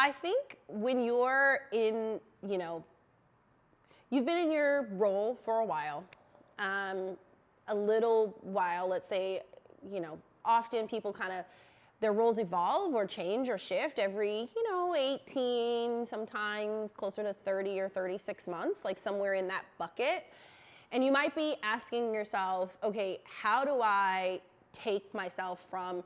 I think when you're in, you've been in your role for a while, a little while, let's say, often people their roles evolve or change or shift every, 18, sometimes closer to 30 or 36 months, like somewhere in that bucket. And you might be asking yourself, okay, how do I take myself from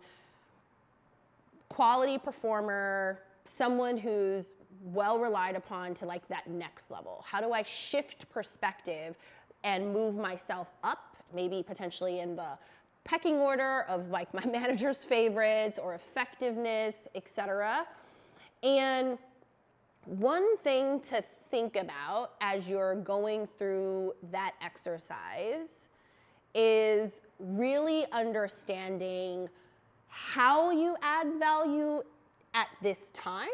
quality performer, someone who's well relied upon, to like that next level? How do I shift perspective and move myself up, maybe potentially in the pecking order of like my manager's favorites or effectiveness, etc. And one thing to think about as you're going through that exercise is really understanding how you add value at this time.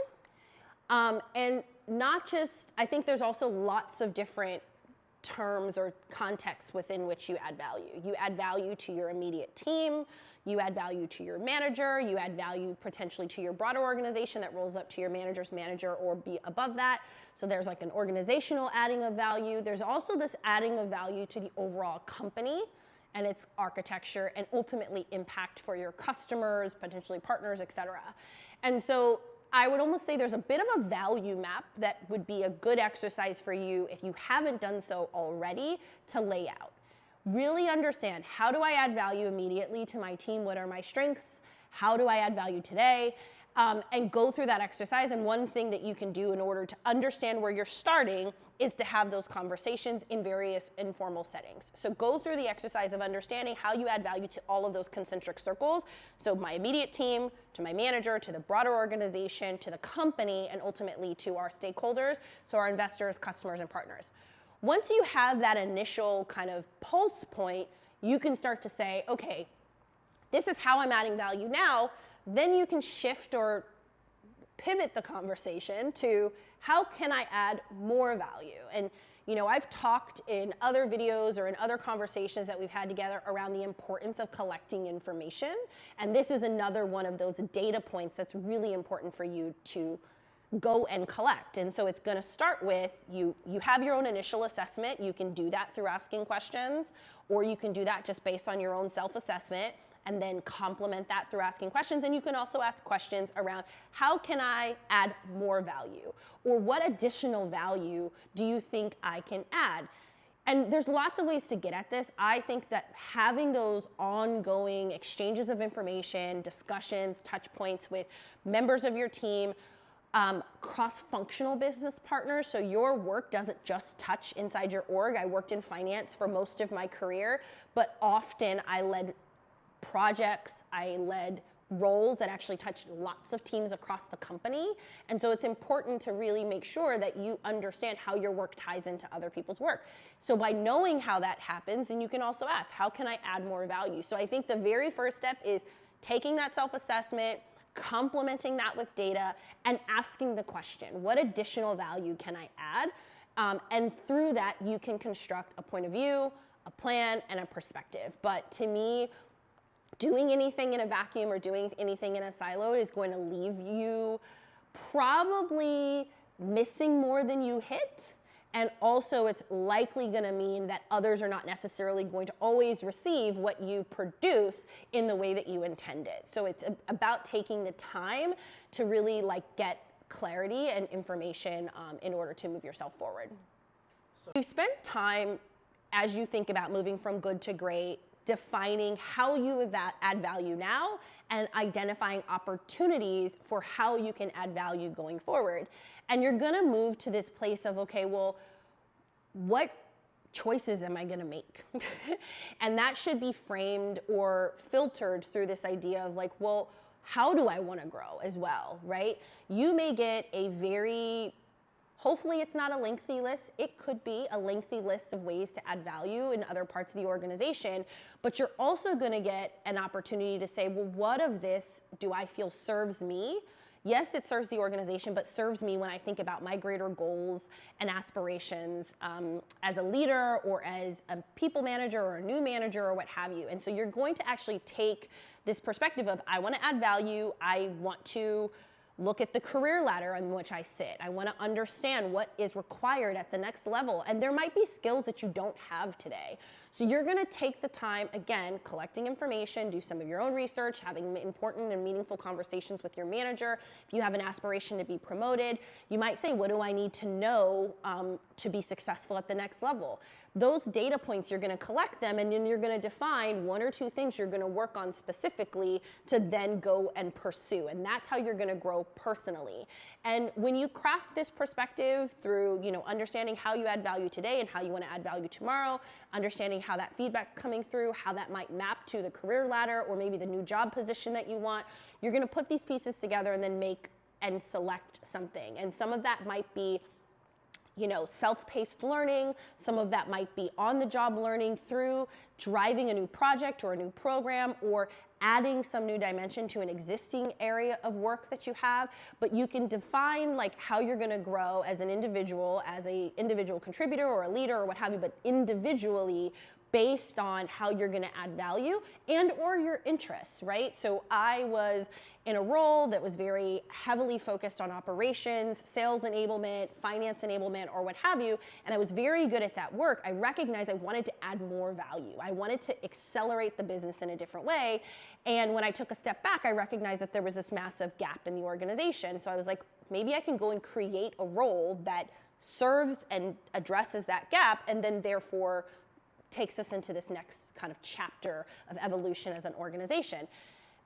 And not just, I think there's also lots of different terms or contexts within which you add value. You add value to your immediate team, you add value to your manager, you add value potentially to your broader organization that rolls up to your manager's manager or be above that. So there's like an organizational adding of value. There's also this adding of value to the overall company and its architecture and ultimately impact for your customers, potentially partners, etc. And so I would almost say there's a bit of a value map that would be a good exercise for you, if you haven't done so already, to lay out. Really understand, how do I add value immediately to my team? What are my strengths? How do I add value today? And go through that exercise. And one thing that you can do in order to understand where you're starting is to have those conversations in various informal settings. So go through the exercise of understanding how you add value to all of those concentric circles. So my immediate team, to my manager, to the broader organization, to the company, and ultimately to our stakeholders, so our investors, customers, and partners. Once you have that initial kind of pulse point, you can start to say, okay, this is how I'm adding value now. Then you can shift or pivot the conversation to, how can I add more value? And I've talked in other videos or in other conversations that we've had together around the importance of collecting information. And this is another one of those data points that's really important for you to go and collect. And so it's going to start with, you have your own initial assessment. You can do that through asking questions, or you can do that just based on your own self-assessment, and then complement that through asking questions. And you can also ask questions around, how can I add more value? Or what additional value do you think I can add? And there's lots of ways to get at this. I think that having those ongoing exchanges of information, discussions, touch points with members of your team, cross-functional business partners, so your work doesn't just touch inside your org. I worked in finance for most of my career, but often I led projects, I led roles that actually touched lots of teams across the company. And so it's important to really make sure that you understand how your work ties into other people's work. So by knowing how that happens, then you can also ask, how can I add more value? So I think the very first step is taking that self-assessment, complementing that with data, and asking the question, what additional value can I add? And through that, you can construct a point of view, a plan, and a perspective. But to me, doing anything in a vacuum or doing anything in a silo is going to leave you probably missing more than you hit. And also, it's likely going to mean that others are not necessarily going to always receive what you produce in the way that you intended. So it's about taking the time to really get clarity and information in order to move yourself forward. So you spent time, as you think about moving from good to great, defining how you add value now and identifying opportunities for how you can add value going forward. And you're going to move to this place of, okay, well, what choices am I going to make? And that should be framed or filtered through this idea of well, how do I want to grow as well, right? You may get a very, hopefully it's not a lengthy list. It could be a lengthy list of ways to add value in other parts of the organization, but you're also going to get an opportunity to say, well, what of this do I feel serves me? Yes, it serves the organization, but serves me when I think about my greater goals and aspirations as a leader or as a people manager or a new manager or what have you. And so you're going to actually take this perspective of, I want to add value. I want to look at the career ladder on which I sit. I want to understand what is required at the next level. And there might be skills that you don't have today. So you're going to take the time, again, collecting information, do some of your own research, having important and meaningful conversations with your manager. If you have an aspiration to be promoted, you might say, what do I need to know to be successful at the next level? Those data points, you're going to collect them, and then you're going to define 1 or 2 things you're going to work on specifically to then go and pursue. And that's how you're going to grow personally. And when you craft this perspective through, understanding how you add value today and how you want to add value tomorrow, understanding how that feedback's coming through, how that might map to the career ladder or maybe the new job position that you want, you're going to put these pieces together and then make and select something. And some of that might be self-paced learning. Some of that might be on-the-job learning through driving a new project or a new program or adding some new dimension to an existing area of work that you have. But you can define how you're going to grow as an individual, as an individual contributor or a leader or what have you, but individually based on how you're going to add value and or your interests, right? So I was in a role that was very heavily focused on operations, sales enablement, finance enablement, or what have you, and I was very good at that work. I recognized I wanted to add more value. I wanted to accelerate the business in a different way, and when I took a step back, I recognized that there was this massive gap in the organization. So I was like, maybe I can go and create a role that serves and addresses that gap, and then therefore takes us into this next kind of chapter of evolution as an organization.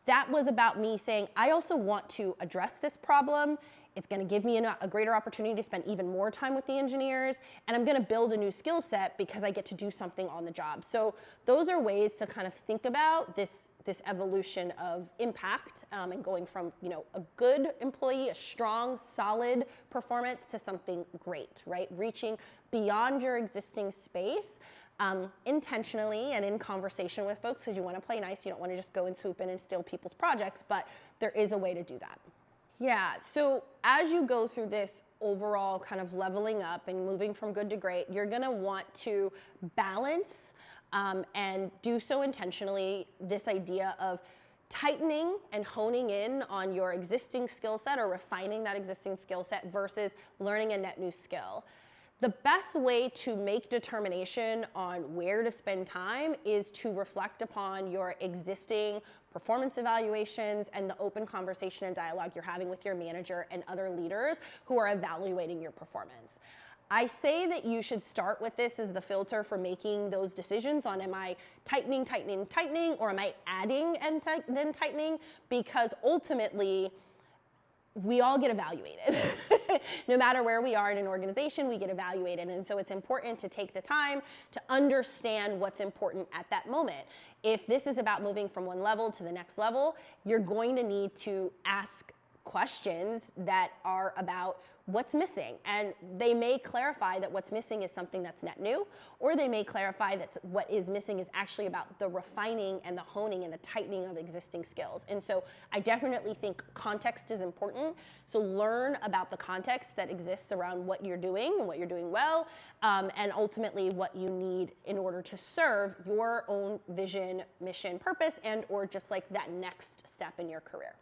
That was about me saying, I also want to address this problem. It's going to give me a greater opportunity to spend even more time with the engineers, and I'm going to build a new skill set because I get to do something on the job. So those are ways to kind of think about this evolution of impact and going from a good employee, a strong, solid performance to something great, right? Reaching beyond your existing space. Intentionally and in conversation with folks, because you want to play nice. You don't want to just go and swoop in and steal people's projects, but there is a way to do that. Yeah, so as you go through this overall kind of leveling up and moving from good to great, you're going to want to balance and do so intentionally this idea of tightening and honing in on your existing skill set or refining that existing skill set versus learning a net new skill. The best way to make determination on where to spend time is to reflect upon your existing performance evaluations and the open conversation and dialogue you're having with your manager and other leaders who are evaluating your performance. I say that you should start with this as the filter for making those decisions on, am I tightening, or am I adding and then tightening? Because ultimately, we all get evaluated. No matter where we are in an organization, we get evaluated. And so it's important to take the time to understand what's important at that moment. If this is about moving from one level to the next level, you're going to need to ask questions that are about what's missing. And they may clarify that what's missing is something that's net new, or they may clarify that what is missing is actually about the refining and the honing and the tightening of existing skills. And so I definitely think context is important. So learn about the context that exists around what you're doing and what you're doing well, and ultimately what you need in order to serve your own vision, mission, purpose, and or just like that next step in your career.